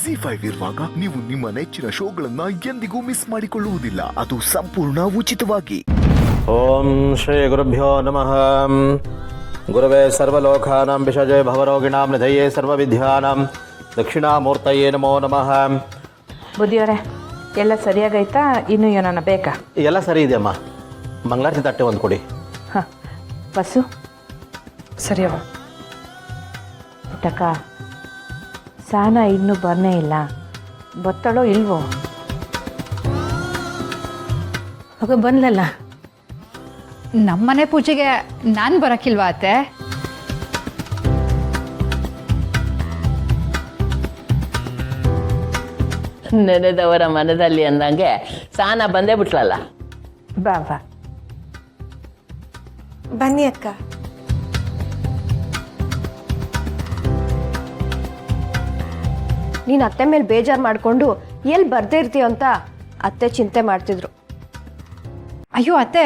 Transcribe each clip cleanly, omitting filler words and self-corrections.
ZEE5 ಇರುವಾಗ ನೀವು ನಿಮ್ಮ ನೆಚ್ಚಿನ ಶೋಗಳನ್ನ ಎಂದಿಗೂ ಮಿಸ್ ಮಾಡಿಕೊಳ್ಳುವುದಿಲ್ಲ. ಅದು ಸಂಪೂರ್ಣ ಉಚಿತವಾಗಿ. ಓಂ ಶ್ರೀ ಗುರುಭ್ಯೋ ನಮಃ. ಗುರವೇ ಸರ್ವಲೋಕಾನಾಂ ವಿಷಜಯ ಭವರೋಗಿಣಾಂ ನಿಧಯೇ ಸರ್ವವಿದ್ಯಾನಾಂ ದಕ್ಷಿಣಾಮೂರ್ತಯೇ ನಮೋ ನಮಃ. ಬುದ್ಧಿಯವರೇ ಎಲ್ಲ ಸರಿಯಾಗೈತಾ? ಇನ್ನೂ ಏನನ್ನ ಬೇಕಾ? ಎಲ್ಲ ಸರಿ ಇದೆಯಮ್ಮ. ಮಂಗಳಾರತಿ ತಟ್ಟೆ ಒಂದು ಕೊಡಿ. ಹಾಂ ಬಸ್ಸು ಸರಿಯವ. ಪುಟ್ಟಕ್ಕ ಸಾನ ಇನ್ನೂ ಬರ್ನೇ ಇಲ್ಲ, ಬತ್ತಳೋ ಇಲ್ವೋ? ಮಗ ಬಂದ್ಲಲ್ಲ. ನಮ್ಮನೆ ಪೂಜೆಗೆ ನಾನು ಬರೋಕ್ಕಿಲ್ವಾ ಅತ್ತೆ? ನೆನೆದವರ ಮನದಲ್ಲಿ ಅಂದಂಗೆ ಸಾನ ಬಂದೇ ಬಿಟ್ಲಲ್ಲ. ಬಾ ಬಾ ಬನ್ನಿ ಅಕ್ಕ. ನೀನು ಅತ್ತೆ ಮೇಲೆ ಬೇಜಾರು ಮಾಡಿಕೊಂಡು ಎಲ್ಲಿ ಬರ್ದೇ ಇರ್ತೀಯ ಅಂತ ಅತ್ತೆ ಚಿಂತೆ ಮಾಡ್ತಿದ್ರು. ಅಯ್ಯೋ ಅತ್ತೆ,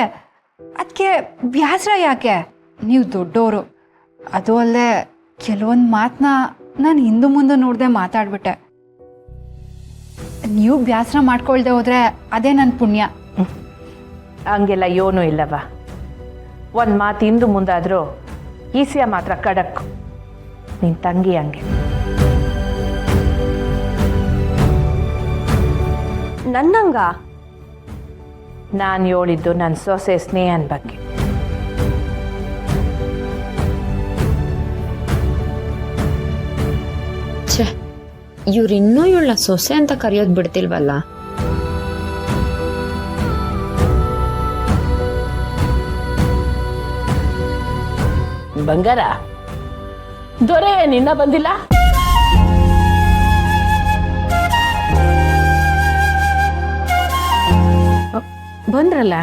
ಅದಕ್ಕೆ ಬ್ಯಾಸರ ಯಾಕೆ? ನೀವು ದೊಡ್ಡವರು. ಅದು ಅಲ್ಲದೆ ಕೆಲವೊಂದು ಮಾತನ್ನ ನಾನು ಹಿಂದೆ ಮುಂದೆ ನೋಡದೆ ಮಾತಾಡ್ಬಿಟ್ಟೆ. ನೀವು ಬ್ಯಾಸರ ಮಾಡ್ಕೊಳ್ದೆ ಹೋದರೆ ಅದೇ ನನ್ನ ಪುಣ್ಯ. ಹಂಗೆಲ್ಲ ಏನೂ ಇಲ್ಲವ. ಒಂದು ಮಾತು ಹಿಂದು ಮುಂದಾದರೂ ಈಸಿಯ ಮಾತ್ರ ಖಡಕ್ಕು. ನಿನ್ನ ತಂಗಿ ಹಂಗೆ. ನನ್ನಂಗ ನಾನು ಹೇಳಿದ್ದು ನನ್ನ ಸೊಸೆ ಸ್ನೇಹನ ಬಗ್ಗೆ. ಛೇ, ಇವ್ರಿನ್ನೂ ಇವಳ ಸೊಸೆ ಅಂತ ಕರೆಯೋದು ಬಿಡ್ತಿಲ್ವಲ್ಲ. ಬಂಗಾರ, ದೊರೆ ನಿನ್ನ ಬಂದಿಲ್ಲ? ಬಂದ್ರಲ್ಲ.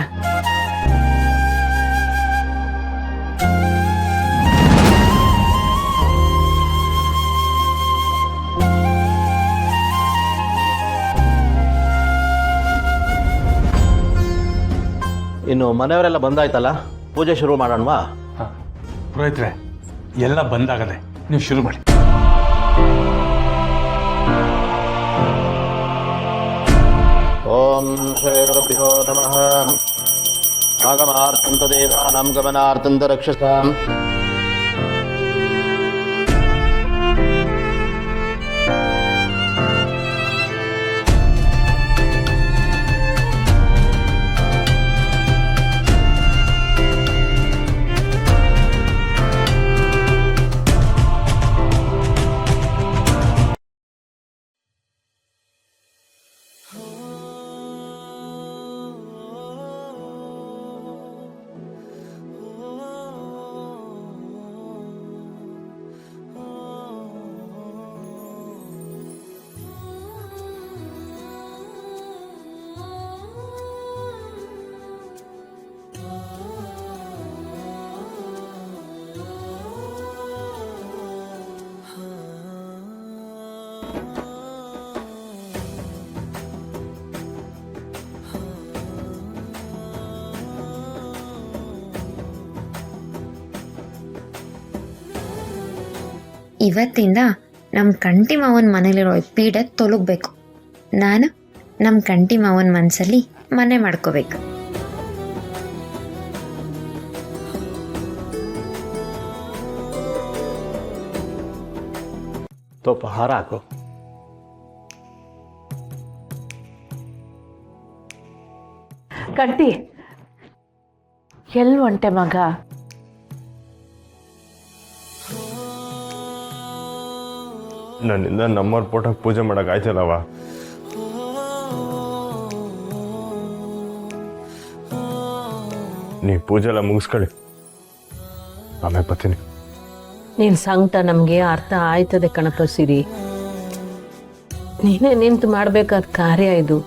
ಇನ್ನು ಮನೆಯವರೆಲ್ಲ ಬಂದಾಯ್ತಲ್ಲ, ಪೂಜೆ ಶುರು ಮಾಡೋಣವಾ? ಹಾಂ ಪುರೋಹಿತ್ರೆ, ಎಲ್ಲ ಬಂದಾಗದೆ ನೀವು ಶುರು ಮಾಡಿ. ಓಂ ಶ್ರೀ ಗುರುಭ್ಯೋ ನಮಃ. ಆಗಮಾರ್ಥಂ ತದೇವಾನಾಂ ಗಮನಾರ್ಥಂ ರಕ್ಷಸಾಂ. ಇವತ್ತಿಂದ ನಮ್ಮ ಕಂಟಿ ಮಾವನ ಮನೇಲಿರೋ ಪೀಡೆ ತೊಲಗಬೇಕು. ನಾನು ನಮ್ಮ ಕಂಟಿ ಮಾವನ ಮನಸ್ಸಲ್ಲಿ ಮನೆ ಮಾಡ್ಕೋಬೇಕು. ಸ್ವಲ್ಪ ಹಾರ ಹಾಕು. ಕಂಟಿ ಎಲ್ಲಿ ಹೊಂಟೆ ಮಗ? ನನ್ನಿಂದ ನಮ್ಮವ್ರ ಫೋಟೋಗೆ ಪೂಜೆ ಮಾಡಕ್ ಆಯ್ತಲ್ಲವ. ನೀ ಪೂಜೆ ಎಲ್ಲ ಮುಗಿಸ್ಕೊಳ್ಳಿ, ಆಮೇಲೆ ಬರ್ತೀನಿ. ನಿನ್ನ ಸಂಕಟ ನಮಗೆ ಅರ್ಥ ಆಯ್ತದೆ ಕಣಪ್ಪ ಸಿರಿ. ನೀನೇ ನಿಂತು ಮಾಡಬೇಕಾದ ಕಾರ್ಯ ಇದು.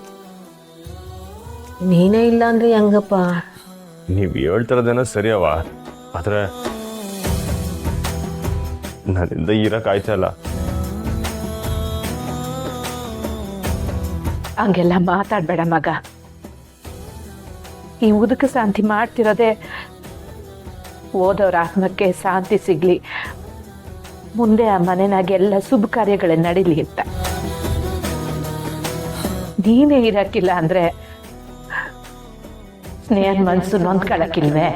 ನೀನೇ ಇಲ್ಲ ಅಂದ್ರೆ ಹೆಂಗಪ್ಪ? ನೀವು ಹೇಳ್ತಿರೋದೇನೋ ಸರಿಯವ, ಆದ್ರೆ ನನ್ನಿಂದ ಇರಕ್ ಆಯ್ತಲ್ಲ. ಹಂಗೆಲ್ಲ ಮಾತಾಡಬೇಡ ಮಗ. ಈ ಉದುಕ ಶಾಂತಿ ಮಾಡ್ತಿರೋದೆ ಓದೋರ ಆತ್ಮಕ್ಕೆ ಶಾಂತಿ ಸಿಗಲಿ, ಮುಂದೆ ಆ ಮನೆನಾಗೆಲ್ಲ ಶುಭ ಕಾರ್ಯಗಳೇ ನಡೀಲಿ ಅಂತ. ನೀನೇ ಇರಕ್ಕಿಲ್ಲ ಅಂದರೆ ಸ್ನೇಹದ ಮನಸ್ಸು ನೊಂದ್ಕೊಳಕ್ಕಿಲ್ವೇ?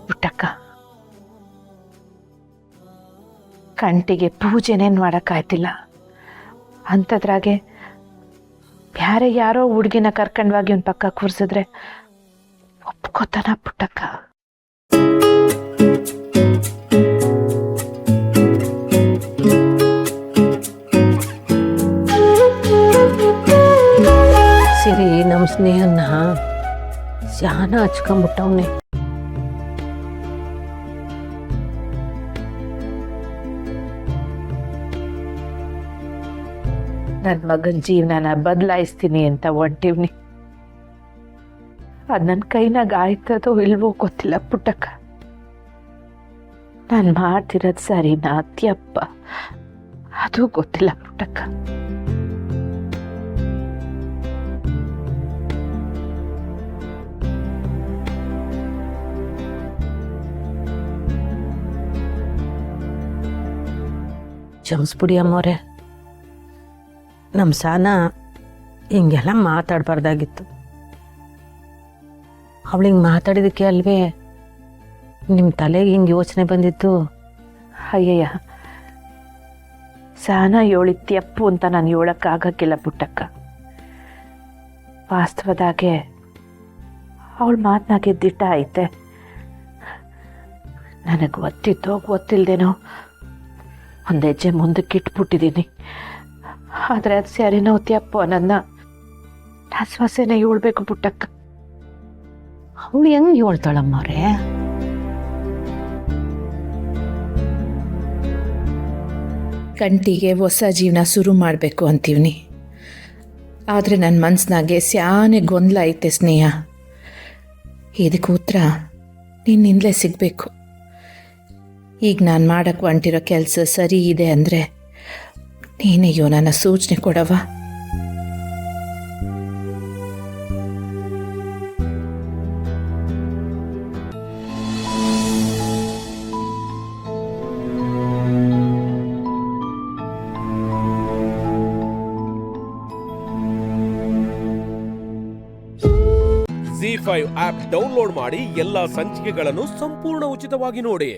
ಪುಟ್ಟಕ್ಕ, ಕಂಟಿಗೆ ಪೂಜೆನೇನು ಮಾಡೋಕ್ಕಾಯ್ತಿಲ್ಲ. ಅಂಥದ್ರಾಗೆ ಬ್ಯಾರೆ ಯಾರೋ ಹುಡುಗಿನ ಕರ್ಕೊಂಡ್ವಾಗಿ ಒಂದು ಪಕ್ಕ ಕೂರಿಸಿದ್ರೆ ಒಪ್ಕೋತಾನ ಪುಟ್ಟಕ್ಕ? ಸಿರಿ ನಮ್ಮ ಸ್ನೇಹನ ಶಾನ ಹಚ್ಕೊಂಬಿಟ್ಟವನೆ. ನನ್ನ ಮಗನ ಜೀವನನ ಬದಲಾಯಿಸ್ತೀನಿ ಅಂತ ಹೊಂಟಿವ್ನಿ. ಅದು ನನ್ನ ಕೈನಾಗ ಆಯ್ತದೋ ಇಲ್ವೋ ಗೊತ್ತಿಲ್ಲ ಪುಟ್ಟಕ್ಕ. ನಾನು ಮಾಡ್ತಿರೋದು ಸರಿನಾ ಅತ್ಯಪ್ಪ ಅದು ಗೊತ್ತಿಲ್ಲ ಪುಟ್ಟಕ್ಕ. ಕ್ಷಮಿಸ್ಬಿಡಿ ಅಮ್ಮವ್ರೆ, ನಮ್ಮ ಸಾನ ಹಿಂಗೆಲ್ಲ ಮಾತಾಡಬಾರ್ದಾಗಿತ್ತು. ಅವಳು ಹಿಂಗೆ ಮಾತಾಡಿದಕ್ಕೆ ಅಲ್ವೇ ನಿಮ್ಮ ತಲೆಗೆ ಹಿಂಗೆ ಯೋಚನೆ ಬಂದಿತ್ತು. ಅಯ್ಯಯ್ಯ, ಸಾನ ಹೇಳಿತ್ಯಪ್ಪು ಅಂತ ನಾನು ಹೇಳೋಕ್ಕಾಗಕ್ಕಿಲ್ಲ ಪುಟ್ಟಕ್ಕ. ವಾಸ್ತವದಾಗೆ ಅವಳು ಮಾತನಾಗೆ ದಿಟ್ಟ ಐತೆ. ನನಗೆ ಗೊತ್ತಿತ್ತೋ ಗೊತ್ತಿಲ್ದೇನೋ ಒಂದು ಹೆಜ್ಜೆ ಮುಂದಕ್ಕೆ ಇಟ್ಬಿಟ್ಟಿದ್ದೀನಿ. ಆದರೆ ಅದು ಸರಿನೋ ತ್ಯಪ್ಪು ನನ್ನ ನಾನು ಸೊಸೆನೇ ಹೇಳ್ಬೇಕು ಪುಟ್ಟಕ್ಕ. ಅವಳು ಹೆಂಗೆ ಹೇಳ್ತಾಳಮ್ಮವ್ರೆ? ಕಂಟಿಗೆ ಹೊಸ ಜೀವನ ಶುರು ಮಾಡಬೇಕು ಅಂತೀವ್ನಿ. ಆದರೆ ನನ್ನ ಮನಸ್ಸಿನಾಗೆ ಸ್ಯಾನೆ ಗೊಂದಲ ಐತೆ ಸ್ನೇಹ. ಇದಕ್ಕೆ ಉತ್ತರ ನಿನ್ನಿಂದಲೇ ಸಿಗಬೇಕು. ಈಗ ನಾನು ಮಾಡೋಕ್ಕೆ ಹೊಂಟಿರೋ ಕೆಲಸ ಸರಿ ಇದೆ ಅಂದರೆ ನೀನೆಯೋ ನನ್ನ ಸೂಚನೆ ಕೊಡವ. ZEE5 ಆಪ್ ಡೌನ್ಲೋಡ್ ಮಾಡಿ ಎಲ್ಲಾ ಸಂಚಿಕೆಗಳನ್ನು ಸಂಪೂರ್ಣ ಉಚಿತವಾಗಿ ನೋಡಿ.